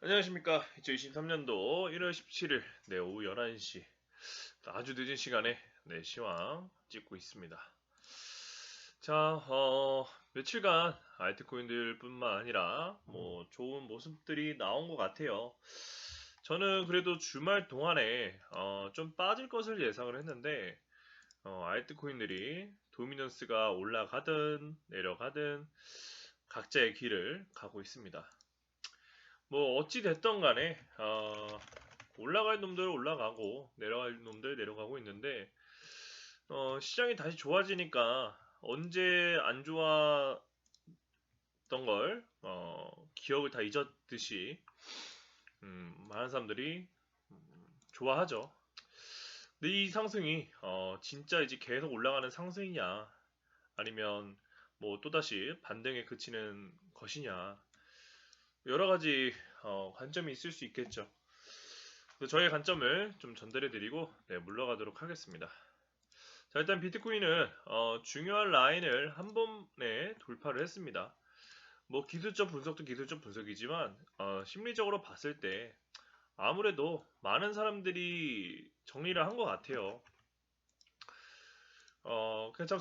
안녕하십니까. 2023년도 1월 17일 오후 11시 아주 늦은 시간에 시황 찍고 있습니다. 자, 며칠간 알트코인들 뿐만 아니라 좋은 모습들이 나온 것 같아요. 저는 그래도 주말 동안에 좀 빠질 것을 예상을 했는데 알트코인들이 도미넌스가 올라가든 내려가든 각자의 길을 가고 있습니다. 어찌 됐던 간에 올라갈 놈들 올라가고 내려갈 놈들 내려가고 있는데 시장이 다시 좋아지니까 언제 안 좋았던 걸 기억을 다 잊었듯이 많은 사람들이 좋아하죠. 근데 이 상승이 진짜 이제 계속 올라가는 상승이냐 아니면 또다시 반등에 그치는 것이냐 여러 가지 관점이 있을 수 있겠죠. 저의 관점을 좀 전달해 드리고 물러가도록 하겠습니다. 자, 일단 비트코인은 중요한 라인을 한 번에 돌파를 했습니다. 기술적 분석도 기술적 분석이지만 심리적으로 봤을 때 아무래도 많은 사람들이 정리를 한 것 같아요. 그냥 참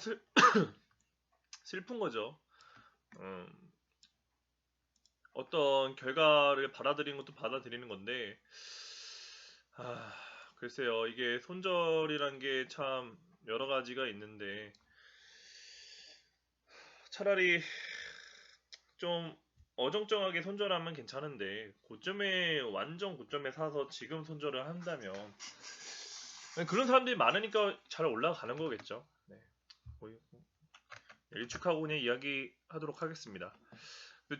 슬픈 거죠. 어떤 결과를 받아들이는 것도 받아들이는 건데, 글쎄요. 이게 손절이란 게 참 여러 가지가 있는데, 차라리 좀 어정쩡하게 손절하면 괜찮은데, 완전 고점에 사서 지금 손절을 한다면, 그런 사람들이 많으니까 잘 올라가는 거겠죠. 네. 일축하고 그냥 이야기하도록 하겠습니다.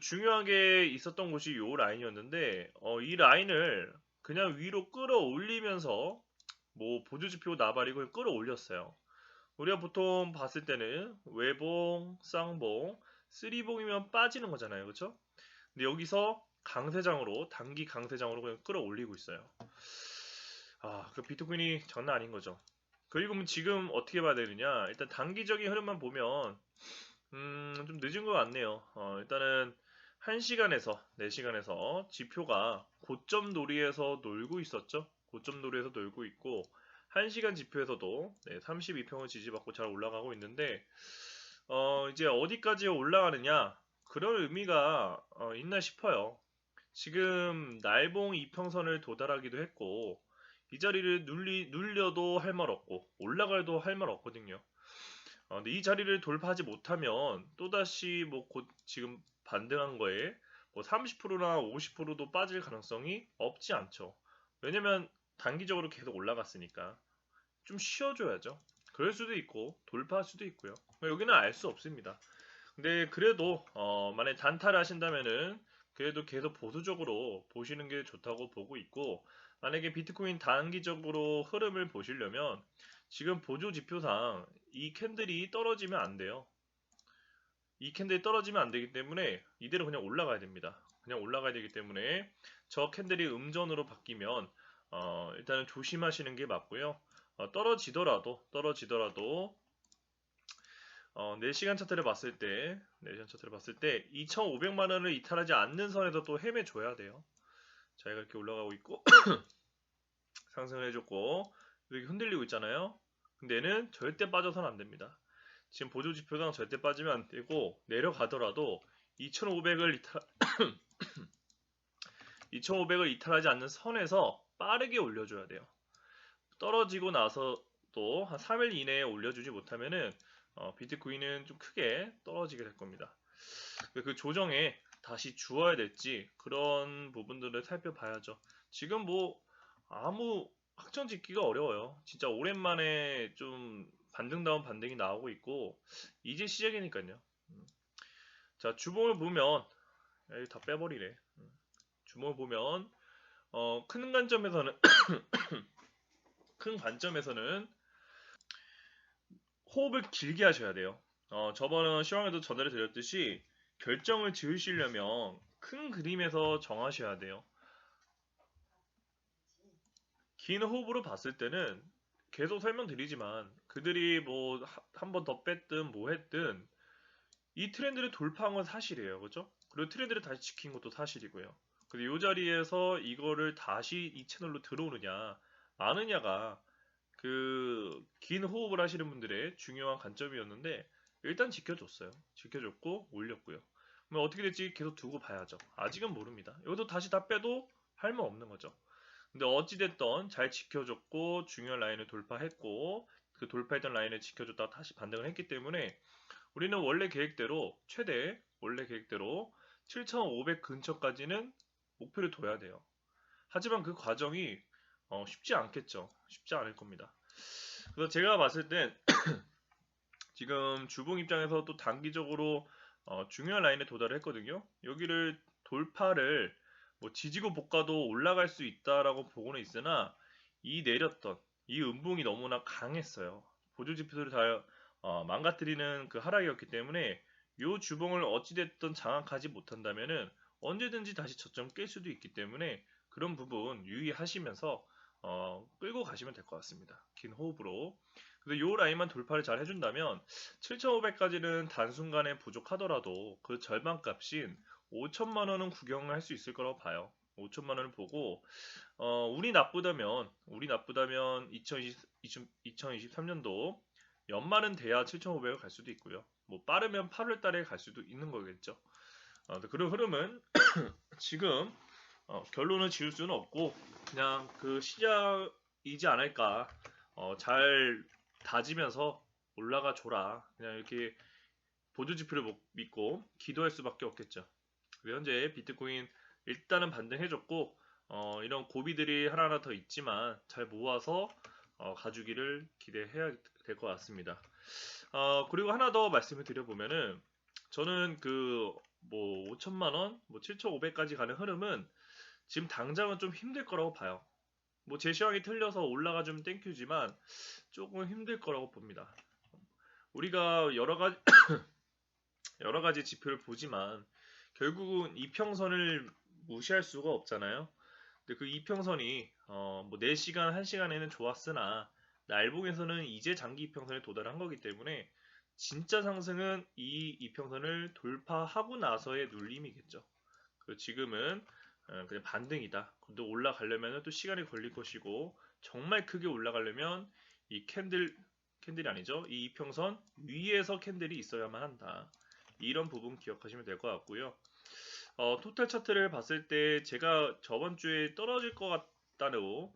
중요하게 있었던 곳이 요 라인이었는데 이 라인을 그냥 위로 끌어올리면서 보조지표 나발이고 끌어올렸어요. 우리가 보통 봤을 때는 외봉, 쌍봉, 쓰리봉이면 빠지는 거잖아요. 그렇죠? 근데 여기서 강세장으로 단기 강세장으로 그냥 끌어올리고 있어요. 그 비트코인이 장난 아닌 거죠. 그리고 지금 어떻게 봐야 되느냐? 일단 단기적인 흐름만 보면 좀 늦은 것 같네요. 일단은 1시간에서 4시간에서 지표가 고점 놀이에서 놀고 있었죠. 고점 놀이에서 놀고 있고 1시간 지표에서도 32평을 지지받고 잘 올라가고 있는데 이제 어디까지 올라가느냐 그런 의미가 있나 싶어요. 지금 날봉 이평선을 도달하기도 했고 이 자리를 눌려도 할 말 없고 올라가도 할 말 없거든요. 근데 이 자리를 돌파하지 못하면 또다시 곧 지금 반등한 거에 30%나 50%도 빠질 가능성이 없지 않죠. 왜냐면 단기적으로 계속 올라갔으니까 좀 쉬어줘야죠. 그럴 수도 있고 돌파할 수도 있고요. 여기는 알 수 없습니다. 근데 그래도 만약에 단타를 하신다면은 그래도 계속 보수적으로 보시는 게 좋다고 보고 있고 만약에 비트코인 단기적으로 흐름을 보시려면 지금 보조 지표상 이 캔들이 떨어지면 안 돼요. 이 캔들이 떨어지면 안 되기 때문에 이대로 그냥 올라가야 됩니다. 그냥 올라가야 되기 때문에 저 캔들이 음전으로 바뀌면 일단은 조심하시는 게 맞고요. 떨어지더라도 4시간 차트를 봤을 때 2,500만 원을 이탈하지 않는 선에서 또 헤매줘야 돼요. 자, 이렇게 올라가고 있고 상승을 해줬고 이렇게 흔들리고 있잖아요. 근데 얘는 절대 빠져서는 안 됩니다. 지금 보조 지표상 절대 빠지면 안 되고 내려가더라도 2,500을 2,500을 이탈하지 않는 선에서 빠르게 올려줘야 돼요. 떨어지고 나서도 한 3일 이내에 올려주지 못하면은 비트코인은 좀 크게 떨어지게 될 겁니다. 그 조정에 다시 주어야 될지 그런 부분들을 살펴봐야죠. 지금 아무 확정 짓기가 어려워요. 진짜 오랜만에 좀 반등다운 반등이 나오고 있고 이제 시작이니까요. 자, 주봉을 보면 여기 다 빼버리네. 주봉을 보면 큰 관점에서는 큰 관점에서는 호흡을 길게 하셔야 돼요. 저번 시황에도 전달해 드렸듯이 결정을 지으시려면 큰 그림에서 정하셔야 돼요. 긴 호흡으로 봤을 때는 계속 설명드리지만 그들이 한 번 더 뺐든 했든 이 트렌드를 돌파한 건 사실이에요. 그죠? 그리고 트렌드를 다시 지킨 것도 사실이고요. 근데 이 자리에서 이거를 다시 이 채널로 들어오느냐 마느냐가 그 긴 호흡을 하시는 분들의 중요한 관점이었는데 일단 지켜줬어요. 지켜줬고 올렸고요. 그러면 어떻게 될지 계속 두고 봐야죠. 아직은 모릅니다. 이것도 다시 다 빼도 할 말 없는 거죠. 근데 어찌됐던 잘 지켜줬고 중요한 라인을 돌파했고 그 돌파했던 라인을 지켜줬다가 다시 반등을 했기 때문에 우리는 원래 계획대로 7,500 근처까지는 목표를 둬야 돼요. 하지만 그 과정이 쉽지 않겠죠. 쉽지 않을 겁니다. 그래서 제가 봤을 땐 지금 주봉 입장에서 또 단기적으로 중요한 라인에 도달을 했거든요. 여기를 돌파를 뭐 지지고 볶아도 올라갈 수 있다라고 보고는 있으나 이 내렸던 이 음봉이 너무나 강했어요. 보조 지표들을 다 망가뜨리는 그 하락이었기 때문에 이 주봉을 어찌됐든 장악하지 못한다면은 언제든지 다시 저점 깰 수도 있기 때문에 그런 부분 유의하시면서 끌고 가시면 될 것 같습니다. 긴 호흡으로. 근데 요 라인만 돌파를 잘 해준다면 7,500까지는 단순간에 부족하더라도 그 절반 값인 5천만 원은 구경할 수 있을 거라고 봐요. 5천만 원을 보고 운이 나쁘다면 2023년도 연말은 돼야 7,500을 갈 수도 있고요. 뭐 빠르면 8월 달에 갈 수도 있는 거겠죠. 그런 흐름은 지금 결론을 지을 수는 없고 그냥 그 시작이지 않을까. 잘 다지면서 올라가 줘라. 그냥 이렇게 보조 지표를 믿고 기도할 수밖에 없겠죠. 현재 비트코인 일단은 반등해줬고 이런 고비들이 하나하나 더 있지만 잘 모아서 가주기를 기대해야 될 것 같습니다. 그리고 하나 더 말씀을 드려보면은 저는 그 뭐 5천만 원, 뭐 7,500까지 가는 흐름은 지금 당장은 좀 힘들 거라고 봐요. 뭐 제시황이 틀려서 올라가 주면 땡큐지만 조금 힘들 거라고 봅니다. 우리가 여러 가지 지표를 보지만 결국은 이평선을 무시할 수가 없잖아요. 근데 그 이평선이 뭐 4시간, 1시간에는 좋았으나 날봉에서는 이제 장기 이평선에 도달한 거기 때문에 진짜 상승은 이 이평선을 돌파하고 나서의 눌림이겠죠. 지금은 그냥 반등이다. 또 올라가려면 또 시간이 걸릴 것이고 정말 크게 올라가려면 이 캔들이 아니죠. 이 이평선 위에서 캔들이 있어야만 한다. 이런 부분 기억하시면 될 것 같고요. 토탈 차트를 봤을 때 제가 저번 주에 떨어질 것 같다고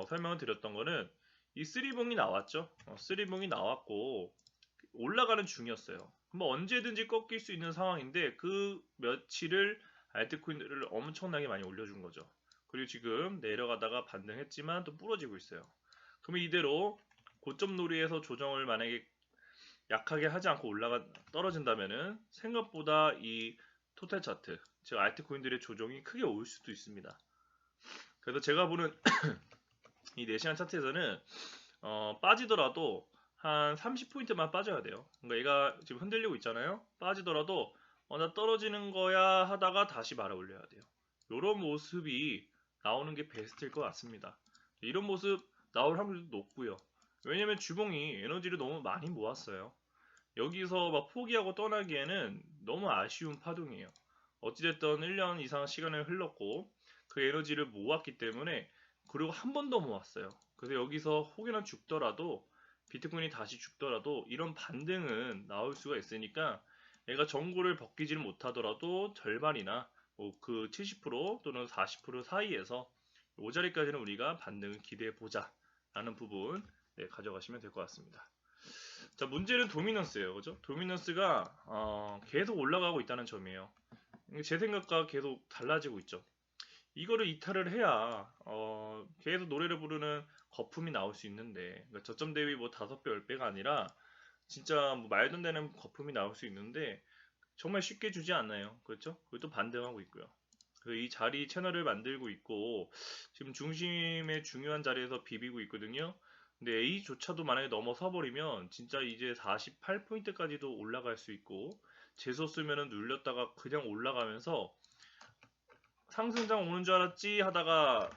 설명을 드렸던 거는 이 쓰리봉이 나왔죠. 쓰리봉이 나왔고 올라가는 중이었어요. 뭐 언제든지 꺾일 수 있는 상황인데 그 며칠을 알트코인들을 엄청나게 많이 올려준 거죠. 그리고 지금 내려가다가 반등했지만 또 부러지고 있어요. 그러면 이대로 고점 놀이에서 조정을 만약에 약하게 하지 않고 떨어진다면은 생각보다 이 토탈 차트, 즉 알트코인들의 조정이 크게 올 수도 있습니다. 그래서 제가 보는 이 4시간 차트에서는 빠지더라도 한 30포인트만 빠져야 돼요. 그러니까 얘가 지금 흔들리고 있잖아요. 빠지더라도 나 떨어지는 거야 하다가 다시 말아 올려야 돼요. 이런 모습이 나오는 게 베스트일 것 같습니다. 이런 모습 나올 확률도 높고요. 왜냐면 주봉이 에너지를 너무 많이 모았어요. 여기서 막 포기하고 떠나기에는 너무 아쉬운 파동이에요. 어찌됐든 1년 이상 시간을 흘렀고 그 에너지를 모았기 때문에 그리고 한 번 더 모았어요. 그래서 여기서 혹여나 죽더라도 비트코인이 다시 죽더라도 이런 반등은 나올 수가 있으니까 얘가 정고를 벗기지를 못하더라도 절반이나 그 70% 또는 40% 사이에서 이 자리까지는 우리가 반등을 기대해 보자 라는 부분 가져가시면 될 것 같습니다. 자, 문제는 도미넌스예요. 그죠? 도미넌스가 계속 올라가고 있다는 점이에요. 제 생각과 계속 달라지고 있죠. 이거를 이탈을 해야 계속 노래를 부르는 거품이 나올 수 있는데 그러니까 저점 대비 뭐 5배, 10배가 아니라 진짜 뭐 말도 안 되는 거품이 나올 수 있는데 정말 쉽게 주지 않나요? 그렇죠? 그것도 반등하고 있고요. 그래서 이 자리 채널을 만들고 있고 지금 중심의 중요한 자리에서 비비고 있거든요. 근데 A조차도 만약에 넘어서 버리면 진짜 이제 48포인트까지도 올라갈 수 있고 재수 쓰면은 눌렸다가 그냥 올라가면서 상승장 오는 줄 알았지 하다가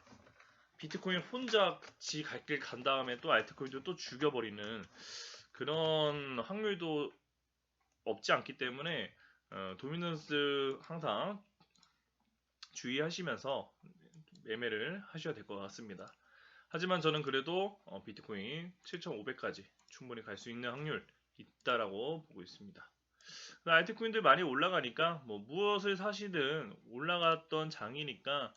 비트코인 혼자 지 갈 길 간 다음에 또 알트코인도 또 죽여버리는 그런 확률도 없지 않기 때문에 도미넌스 항상 주의하시면서 매매를 하셔야 될 것 같습니다. 하지만 저는 그래도 비트코인 7,500까지 충분히 갈 수 있는 확률 있다라고 보고 있습니다. 알트코인들 많이 올라가니까 뭐 무엇을 사시든 올라갔던 장이니까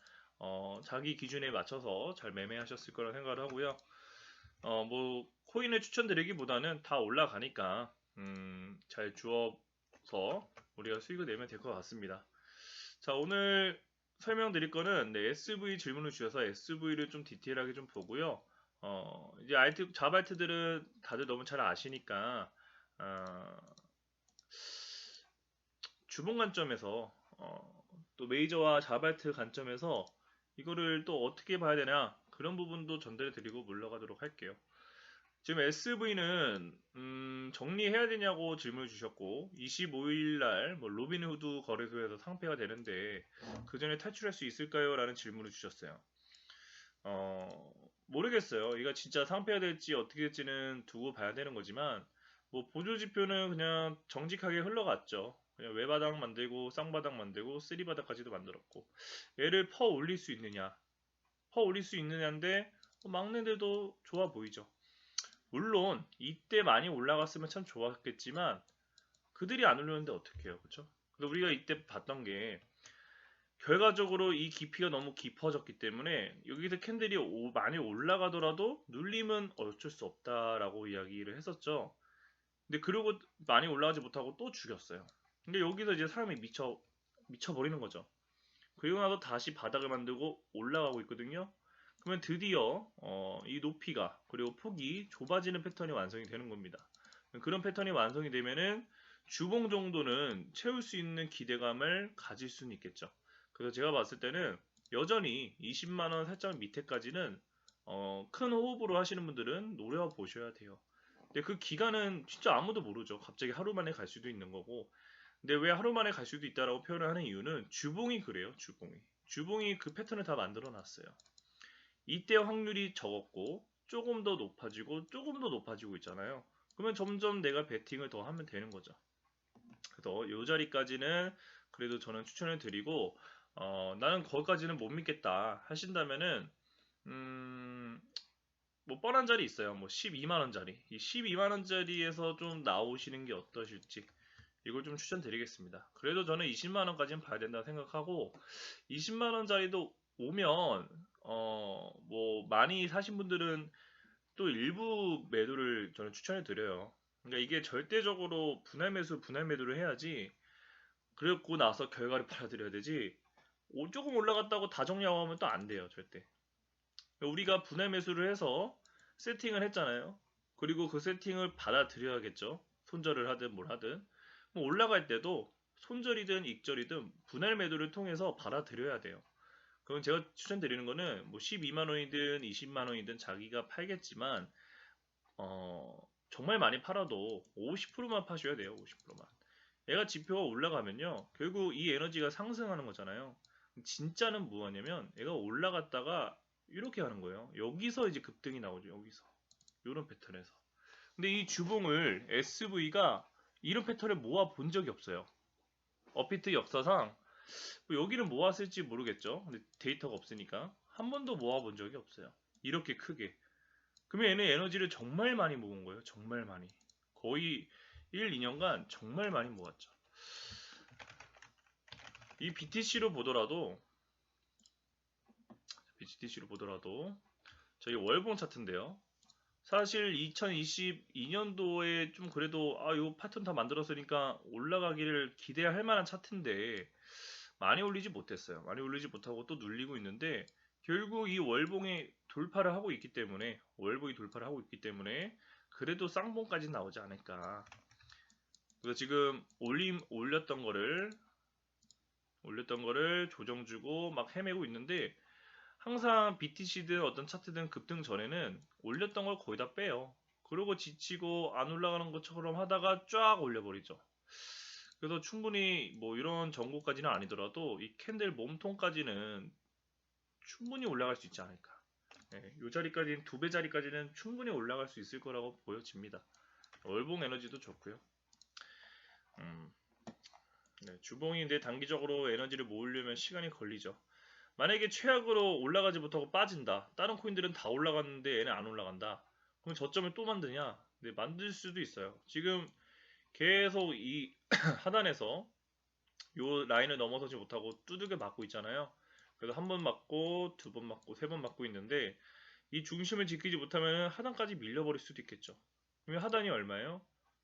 자기 기준에 맞춰서 잘 매매하셨을 거라 생각을 하고요. 뭐 코인을 추천드리기보다는 다 올라가니까 잘 주워서 우리가 수익을 내면 될 것 같습니다. 자, 오늘 설명드릴 거는 SV 질문을 주셔서 SV를 좀 디테일하게 좀 보고요. 이제 자발트들은 다들 너무 잘 아시니까 주봉 관점에서 또 메이저와 자발트 관점에서 이거를 또 어떻게 봐야 되나 그런 부분도 전달해 드리고 물러가도록 할게요. 지금 SV는 정리해야 되냐고 질문을 주셨고 25일날 뭐 로빈후드 거래소에서 상폐가 되는데 그 전에 탈출할 수 있을까요? 라는 질문을 주셨어요. 모르겠어요. 이거 진짜 상폐가 될지 어떻게 될지는 두고 봐야 되는 거지만 뭐 보조지표는 그냥 정직하게 흘러갔죠. 그냥 외바닥 만들고 쌍바닥 만들고 쓰리바닥까지도 만들었고 얘를 퍼 올릴 수 있느냐 퍼 올릴 수 있느냐인데 막내들도 좋아 보이죠. 물론 이때 많이 올라갔으면 참 좋았겠지만 그들이 안 올렸는데 어떡해요, 그렇죠? 근데 우리가 이때 봤던 게 결과적으로 이 깊이가 너무 깊어졌기 때문에 여기서 캔들이 많이 올라가더라도 눌림은 어쩔 수 없다라고 이야기를 했었죠. 근데 그러고 많이 올라가지 못하고 또 죽였어요. 근데 여기서 이제 사람이 미쳐버리는 거죠. 그리고 나서 다시 바닥을 만들고 올라가고 있거든요. 그러면 드디어 이 높이가 그리고 폭이 좁아지는 패턴이 완성이 되는 겁니다. 그런 패턴이 완성이 되면은 주봉 정도는 채울 수 있는 기대감을 가질 수는 있겠죠. 그래서 제가 봤을 때는 여전히 20만원 살짝 밑에까지는 큰 호흡으로 하시는 분들은 노려보셔야 돼요. 근데 그 기간은 진짜 아무도 모르죠. 갑자기 하루 만에 갈 수도 있는 거고. 근데 왜 하루 만에 갈 수도 있다라고 표현을 하는 이유는 주봉이 그래요. 주봉이 그 패턴을 다 만들어 놨어요. 이때 확률이 적었고 조금 더 높아지고 조금 더 높아지고 있잖아요. 그러면 점점 내가 베팅을 더 하면 되는 거죠. 그래서 이 자리까지는 그래도 저는 추천을 드리고 나는 거기까지는 못 믿겠다 하신다면은 뭐 뻔한 자리 있어요. 뭐 12만원짜리 이 12만원짜리에서 좀 나오시는 게 어떠실지 이걸 좀 추천드리겠습니다. 그래도 저는 20만원까지는 봐야 된다고 생각하고 20만원짜리도 오면 뭐 많이 사신 분들은 또 일부 매도를 저는 추천해 드려요. 그러니까 이게 절대적으로 분할 매도를 해야지. 그리고 나서 결과를 받아들여야 되지. 조금 올라갔다고 다 정리하고 하면 또 안 돼요, 절대. 우리가 분할 매수를 해서 세팅을 했잖아요. 그리고 그 세팅을 받아들여야겠죠. 손절을 하든 뭘 하든. 뭐 올라갈 때도 손절이든 익절이든 분할 매도를 통해서 받아들여야 돼요. 그럼 제가 추천드리는 거는 뭐 12만원이든 20만원이든 자기가 팔겠지만 정말 많이 팔아도 50%만 파셔야 돼요. 50%만. 얘가 지표가 올라가면요. 결국 이 에너지가 상승하는 거잖아요. 진짜는 뭐하냐면 얘가 올라갔다가 이렇게 하는 거예요. 여기서 이제 급등이 나오죠. 여기서. 이런 패턴에서. 근데 이 주봉을 SV가 이런 패턴을 모아 본 적이 없어요. 업비트 역사상 뭐 여기는 모았을지 모르겠죠. 근데 데이터가 없으니까 한 번도 모아본 적이 없어요. 이렇게 크게. 그러면 얘는 에너지를 정말 많이 모은 거예요. 정말 많이. 거의 1, 2년간 정말 많이 모았죠. 이 BTC로 보더라도 저희 월봉 차트인데요. 사실 2022년도에 좀 그래도 요 패턴 다 만들었으니까 올라가기를 기대할 만한 차트인데 많이 올리지 못했어요. 많이 올리지 못하고 또 눌리고 있는데 결국 이 월봉이 돌파를 하고 있기 때문에 그래도 쌍봉까지 나오지 않을까. 그래서 지금 올렸던 거를 조정 주고 막 헤매고 있는데 항상 BTC든 어떤 차트든 급등 전에는 올렸던 걸 거의 다 빼요. 그러고 지치고 안 올라가는 것처럼 하다가 쫙 올려버리죠. 그래서 충분히 뭐 이런 정보까지는 아니더라도 이 캔들 몸통까지는 충분히 올라갈 수 있지 않을까. 네, 이 자리까지는 2배 자리까지는 충분히 올라갈 수 있을 거라고 보여집니다. 월봉 에너지도 좋고요. 네, 주봉인데 단기적으로 에너지를 모으려면 시간이 걸리죠. 만약에 최악으로 올라가지 못하고 빠진다. 다른 코인들은 다 올라갔는데 얘는 안 올라간다. 그럼 저점을 또 만드냐? 네, 만들 수도 있어요. 지금 계속 이 하단에서 요 라인을 넘어서지 못하고 두들겨 맞고 있잖아요. 그래서 한 번 맞고, 두 번 맞고, 세 번 맞고 있는데 이 중심을 지키지 못하면 하단까지 밀려버릴 수도 있겠죠. 그러면 하단이 얼마예요?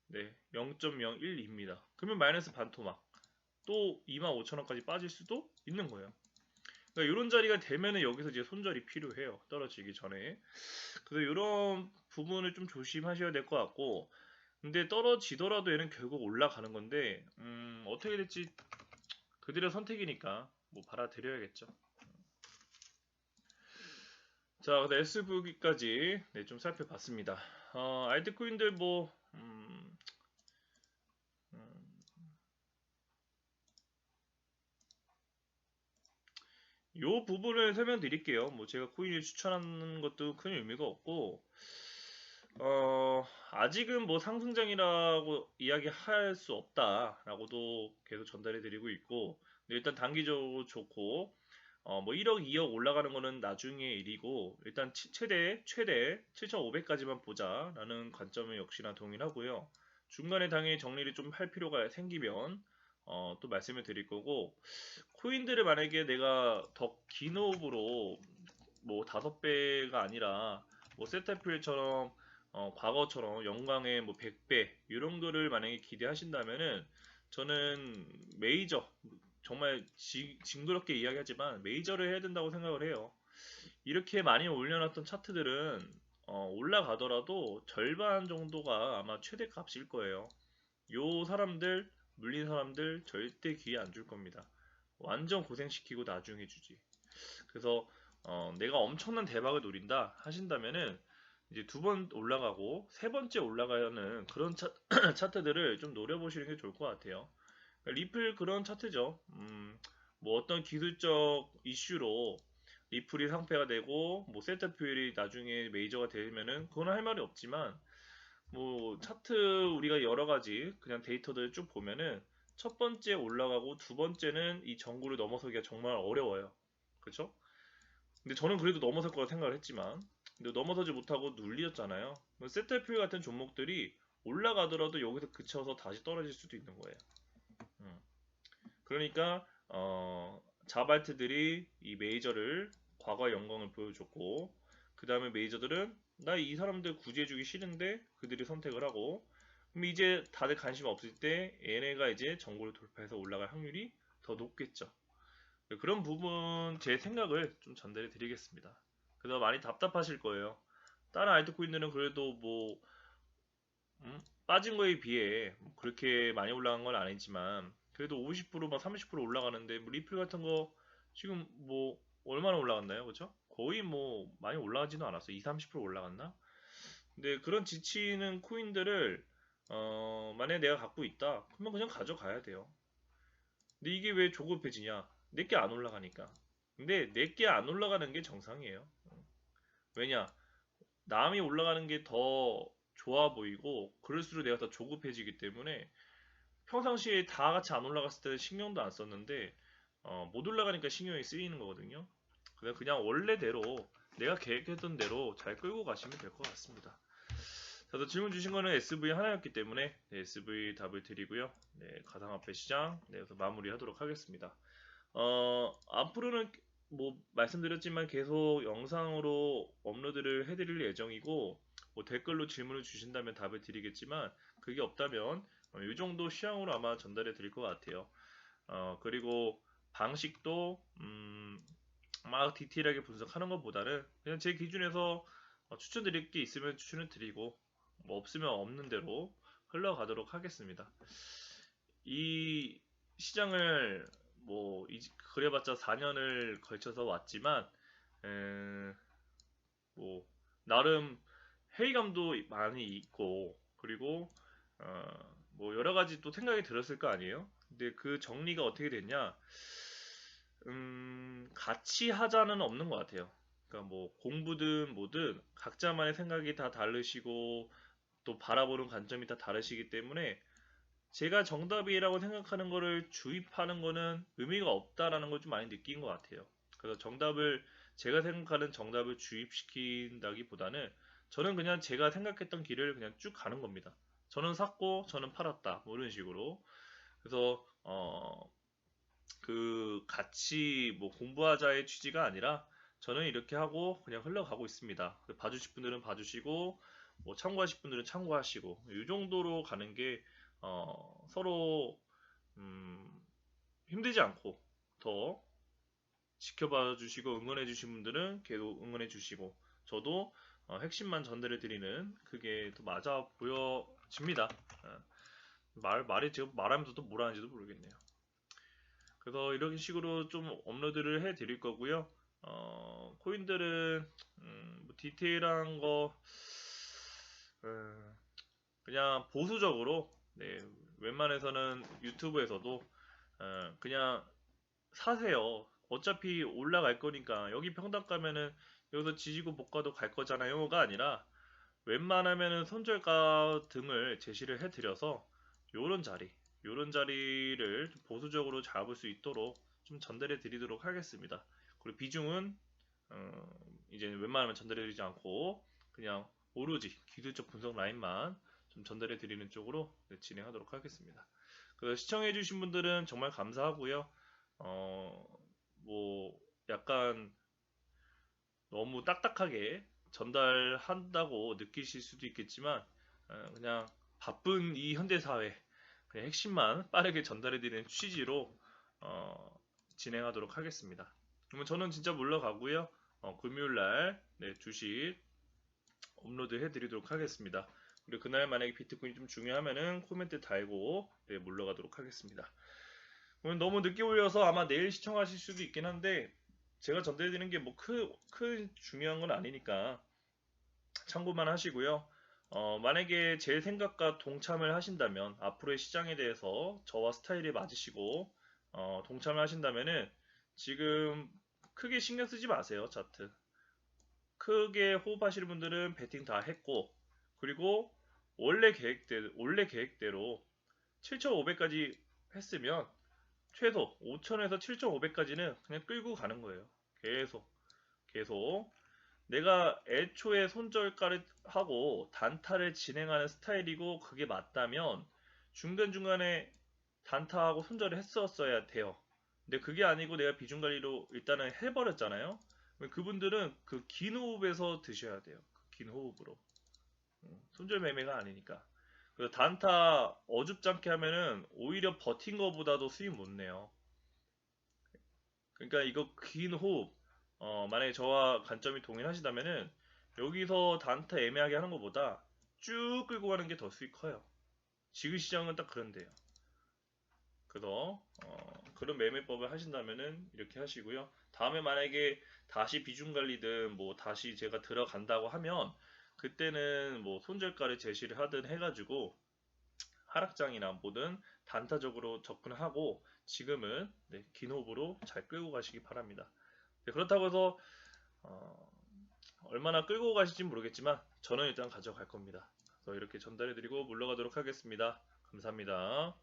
네, 0.012입니다. 그러면 마이너스 반토막. 또 25,000원까지 빠질 수도 있는 거예요. 그러니까 이런 자리가 되면은 여기서 이제 손절이 필요해요. 떨어지기 전에. 그래서 이런 부분을 좀 조심하셔야 될 것 같고, 근데 떨어지더라도 얘는 결국 올라가는 건데, 어떻게 될지 그들의 선택이니까 뭐 받아들여야겠죠. 자, 근데 SV까지 네, 좀 살펴봤습니다. 알트코인들 뭐, 요 부분을 설명드릴게요. 뭐 제가 코인을 추천하는 것도 큰 의미가 없고, 아직은 뭐 상승장이라고 이야기할 수 없다라고도 계속 전달해 드리고 있고, 일단 단기적으로 좋고, 뭐 1억, 2억 올라가는 거는 나중의 일이고, 일단 최대 7,500까지만 보자라는 관점을 역시나 동일하고요. 중간에 당연히 정리를 좀 할 필요가 생기면, 또 말씀을 드릴 거고, 코인들을 만약에 내가 더 긴 호흡으로 뭐 5배가 아니라 뭐 세타필처럼 과거처럼 영광의 뭐 100배 이런 거를 만약에 기대하신다면은 저는 메이저 정말 징그럽게 이야기하지만 메이저를 해야 된다고 생각을 해요. 이렇게 많이 올려놨던 차트들은 올라가더라도 절반 정도가 아마 최대 값일 거예요. 요 사람들 물린 사람들 절대 기회 안 줄 겁니다. 완전 고생시키고 나중에 주지. 그래서 내가 엄청난 대박을 노린다 하신다면은 이제 두 번 올라가고 세 번째 올라가는 그런 차트들을 좀 노려보시는 게 좋을 것 같아요. 그러니까 리플 그런 차트죠. 뭐 어떤 기술적 이슈로 리플이 상패가 되고 뭐 세트표일이 나중에 메이저가 되면은 그건 할 말이 없지만 뭐 차트 우리가 여러 가지 그냥 데이터들 쭉 보면은 첫 번째 올라가고 두 번째는 이 전구를 넘어서기가 정말 어려워요. 그렇죠? 근데 저는 그래도 넘어설 거라 생각을 했지만 근데 넘어서지 못하고 눌렸잖아요. 세트표 같은 종목들이 올라가더라도 여기서 그쳐서 다시 떨어질 수도 있는 거예요. 음. 그러니까 자발트들이 이 메이저를 과거의 영광을 보여줬고 그 다음에 메이저들은 나 이 사람들 구제해주기 싫은데 그들이 선택을 하고 그럼 이제 다들 관심 없을 때 얘네가 이제 정보를 돌파해서 올라갈 확률이 더 높겠죠. 그런 부분 제 생각을 좀 전달해 드리겠습니다. 그래서 많이 답답하실 거예요. 다른 알트코인들은 그래도 뭐 빠진 거에 비해 뭐 그렇게 많이 올라간 건 아니지만 그래도 50%막 30% 올라가는데 뭐 리플 같은 거 지금 뭐 얼마나 올라갔나요? 그렇죠? 거의 뭐 많이 올라가지는 않았어요. 2, 30% 올라갔나? 근데 그런 지치는 코인들을 만약에 내가 갖고 있다. 그러면 그냥 가져가야 돼요. 근데 이게 왜 조급해지냐? 내게 안 올라가니까. 근데 내게 안 올라가는 게 정상이에요. 왜냐? 남이 올라가는 게 더 좋아 보이고 그럴수록 내가 더 조급해지기 때문에 평상시에 다 같이 안 올라갔을 때는 신경도 안 썼는데 못 올라가니까 신경이 쓰이는 거거든요. 그래서 그냥 원래대로 내가 계획했던 대로 잘 끌고 가시면 될 것 같습니다. 저도 질문 주신 거는 SV 하나였기 때문에 네, SV 답을 드리고요. 네, 가상화폐 시장 네, 그래서 마무리하도록 하겠습니다. 앞으로는 뭐 말씀드렸지만 계속 영상으로 업로드를 해드릴 예정이고 뭐 댓글로 질문을 주신다면 답을 드리겠지만 그게 없다면 이 정도 시향으로 아마 전달해 드릴 것 같아요. 그리고 방식도 막 디테일하게 분석하는 것보다는 그냥 제 기준에서 추천드릴 게 있으면 추천을 드리고 뭐 없으면 없는 대로 흘러가도록 하겠습니다. 이 시장을 뭐 그래봤자 4년을 걸쳐서 왔지만 뭐 나름 회의감도 많이 있고 그리고 뭐 여러 가지 또 생각이 들었을 거 아니에요? 근데 그 정리가 어떻게 됐냐? 같이 하자는 없는 것 같아요. 그러니까 뭐 공부든 뭐든 각자만의 생각이 다 다르시고 또 바라보는 관점이 다 다르시기 때문에 제가 정답이라고 생각하는 거를 주입하는 거는 의미가 없다라는 걸 좀 많이 느낀 것 같아요. 그래서 제가 생각하는 정답을 주입시킨다기보다는 저는 그냥 제가 생각했던 길을 그냥 쭉 가는 겁니다. 저는 샀고 저는 팔았다 뭐 이런 식으로. 그래서 그 같이 뭐 공부하자의 취지가 아니라 저는 이렇게 하고 그냥 흘러가고 있습니다. 봐주실 분들은 봐주시고 뭐 참고하실 분들은 참고하시고 이 정도로 가는 게 서로 음, 힘들지 않고 더 지켜봐 주시고 응원해 주신 분들은 계속 응원해 주시고 저도 핵심만 전달해 드리는 그게 더 맞아 보여집니다. 어, 말이 지금 말하면서 또 뭘 하는지도 모르겠네요. 그래서 이런 식으로 좀 업로드를 해 드릴 거고요. 코인들은 뭐 디테일한 거 그냥 보수적으로 네, 웬만해서는 유튜브에서도 그냥 사세요. 어차피 올라갈 거니까 여기 평당 가면은 여기서 지지고 못 가도 갈 거잖아요가 아니라 웬만하면은 손절가 등을 제시를 해드려서 요런 자리, 요런 자리를 좀 보수적으로 잡을 수 있도록 좀 전달해 드리도록 하겠습니다. 그리고 비중은 이제 웬만하면 전달해 드리지 않고 그냥 오로지 기술적 분석 라인만 좀 전달해 드리는 쪽으로 진행하도록 하겠습니다. 그래서 시청해 주신 분들은 정말 감사하고요. 뭐 약간 너무 딱딱하게 전달한다고 느끼실 수도 있겠지만 그냥 바쁜 이 현대 사회 그냥 핵심만 빠르게 전달해드리는 취지로 진행하도록 하겠습니다. 그러면 저는 진짜 물러가고요. 금요일날 네, 2시 업로드 해드리도록 하겠습니다. 그리고 그날 만약에 비트코인이 좀 중요하면은 코멘트 달고 네, 물러가도록 하겠습니다. 오늘 너무 늦게 올려서 아마 내일 시청하실 수도 있긴 한데 제가 전달해드리는 게 뭐 큰 중요한 건 아니니까 참고만 하시고요. 만약에 제 생각과 동참을 하신다면 앞으로의 시장에 대해서 저와 스타일이 맞으시고 동참을 하신다면은 지금 크게 신경 쓰지 마세요. 차트. 크게 호흡하시는 분들은 베팅 다 했고 그리고 원래 계획대로 7,500까지 했으면 최소 5천에서 7,500까지는 그냥 끌고 가는 거예요. 계속. 내가 애초에 손절가를 하고 단타를 진행하는 스타일이고 그게 맞다면 중간중간에 단타하고 손절을 했었어야 돼요. 근데 그게 아니고 내가 비중 관리로 일단은 해버렸잖아요. 그분들은 그 긴 호흡에서 드셔야 돼요. 그 긴 호흡으로. 손절 매매가 아니니까. 그래서 단타 어줍지 않게 하면은 오히려 버틴 거보다도 수익 못 내요. 그러니까 이거 긴 호흡, 만약에 저와 관점이 동일하시다면은 여기서 단타 애매하게 하는 것보다 쭉 끌고 가는 게 더 수익 커요. 지금 시장은 딱 그런데요. 그래서 그런 매매법을 하신다면은 이렇게 하시고요. 다음에 만약에 다시 비중 관리든 뭐 다시 제가 들어간다고 하면 그때는 뭐 손절가를 제시를 하든 해가지고 하락장이나 뭐든 단타적으로 접근하고 지금은 네, 긴 호흡으로 잘 끌고 가시기 바랍니다. 네, 그렇다고 해서 어, 얼마나 끌고 가실지 모르겠지만 저는 일단 가져갈 겁니다. 그래서 이렇게 전달해드리고 물러가도록 하겠습니다. 감사합니다.